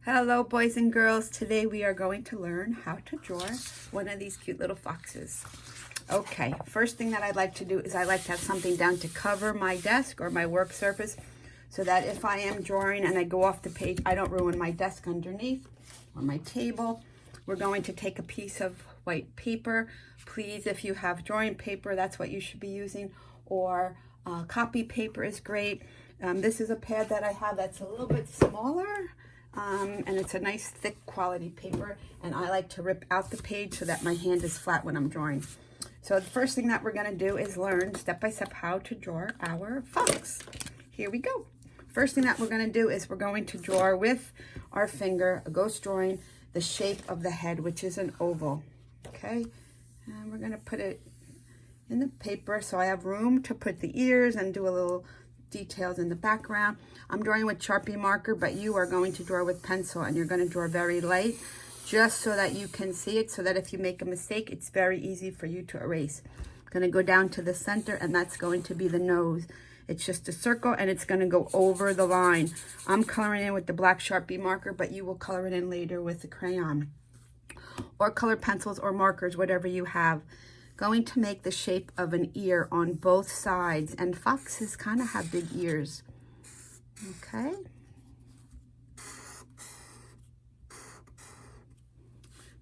Hello boys and girls, today we are going to learn how to draw one of these cute little foxes. Okay, first thing that I'd like to do is I like to have something down to cover my desk or my work surface so that if I am drawing and I go off the page, I don't ruin my desk underneath or my table. We're going to take a piece of white paper. Please, if you have drawing paper, that's what you should be using, or copy paper is great. This is a pad that I have that's a little bit smaller. And it's a nice thick quality paper, and I like to rip out the page so that my hand is flat when I'm drawing. So the first thing that we're going to do is learn step by step how to draw our fox. Here we go. First thing that we're going to do is we're going to draw with our finger, a ghost drawing, the shape of the head, which is an oval. Okay, and we're going to put it in the paper so I have room to put the ears and do a little details in the background. I'm drawing with Sharpie marker, but you are going to draw with pencil, and you're going to draw very light just so that you can see it, so that if you make a mistake, it's very easy for you to erase. I'm going to go down to the center, and that's going to be the nose. It's just a circle, and it's going to go over the line. I'm coloring in with the black Sharpie marker, but you will color it in later with the crayon or color pencils or markers, whatever you have. Going to make the shape of an ear on both sides, and foxes kind of have big ears. Okay.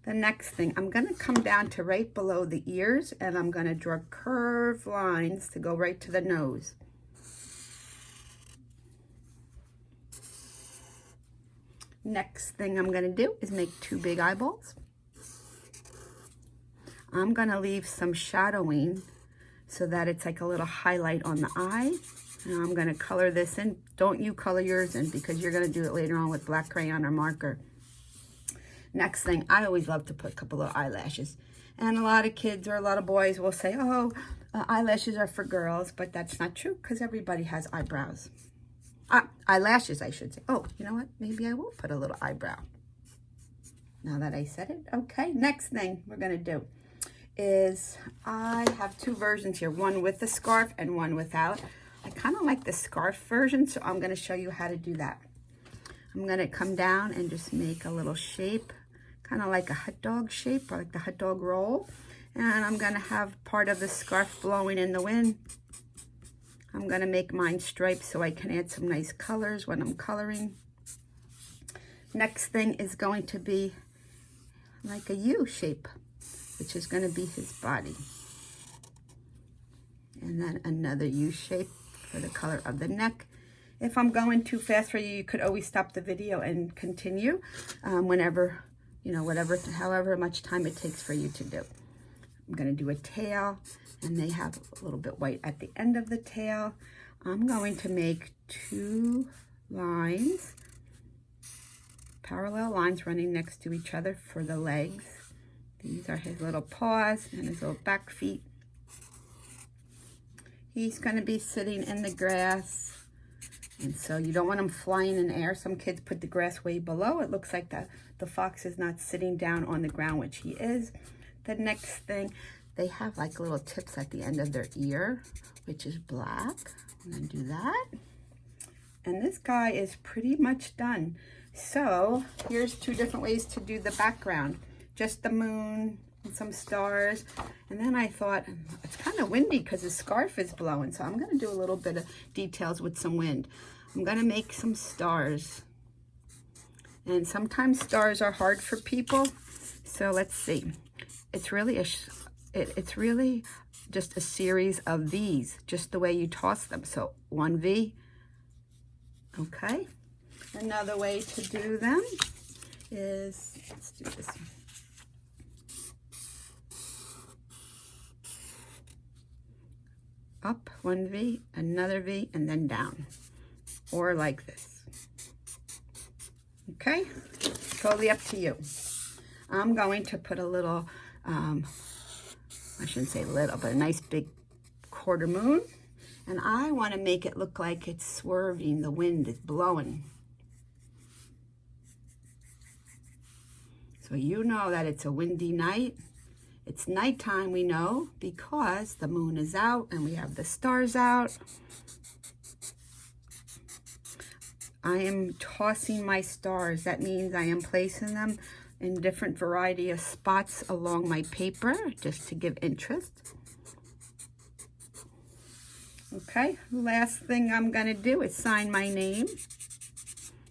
The next thing, I'm going to come down to right below the ears, and I'm going to draw curved lines to go right to the nose. Next thing I'm going to do is make two big eyeballs. I'm going to leave some shadowing so that it's like a little highlight on the eye. And I'm going to color this in. Don't you color yours in, because you're going to do it later on with black crayon or marker. Next thing, I always love to put a couple of eyelashes. And a lot of kids or a lot of boys will say, oh, eyelashes are for girls, but that's not true, because everybody has eyebrows. Eyelashes, I should say. Oh, you know what? Maybe I will put a little eyebrow. Now that I said it. Okay, next thing we're going to do is I have two versions here, one with the scarf and one without. I kind of like the scarf version, so I'm going to show you how to do that. I'm going to come down and just make a little shape, kind of like a hot dog shape, or like the hot dog roll. And I'm going to have part of the scarf blowing in the wind. I'm going to make mine stripes so I can add some nice colors when I'm coloring. Next thing is going to be like a U shape, which is going to be his body. And then another U shape for the color of the neck. If I'm going too fast for you, you could always stop the video and continue whenever, you know, however much time it takes for you to do. I'm going to do a tail, and they have a little bit white at the end of the tail. I'm going to make two lines, parallel lines running next to each other for the legs. These are his little paws and his little back feet. He's going to be sitting in the grass, and so you don't want him flying in the air. Some kids put the grass way below. It looks like the fox is not sitting down on the ground, which he is. The next thing, they have like little tips at the end of their ear, which is black. I'm going to do that. And this guy is pretty much done. So here's two different ways to do the background. Just the moon and some stars. And then I thought, it's kind of windy because the scarf is blowing, so I'm going to do a little bit of details with some wind. I'm going to make some stars. And sometimes stars are hard for people. So let's see. It's really just a series of these, just the way you toss them. So one V. Okay. Another way to do them is, let's do this one. Up, one V, another V, and then down. Or like this. Okay? Totally up to you. I'm going to put a little, I shouldn't say little, but a nice big quarter moon. And I want to make it look like it's swerving, the wind is blowing. So you know that it's a windy night. It's nighttime, we know, because the moon is out and we have the stars out. I am tossing my stars. That means I am placing them in different variety of spots along my paper, just to give interest. Okay, last thing I'm gonna do is sign my name.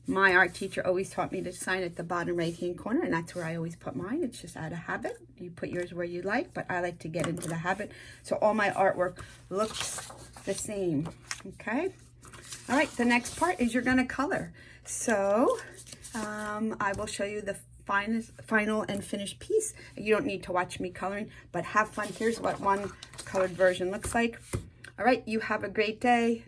My art teacher always taught me to sign at the bottom right-hand corner, and that's where I always put mine. It's just out of habit. You put yours where you like, but I like to get into the habit, so all my artwork looks the same, okay? All right, the next part is you're gonna color. So I will show you the final and finished piece. You don't need to watch me coloring, but have fun. Here's what one colored version looks like. All right, you have a great day.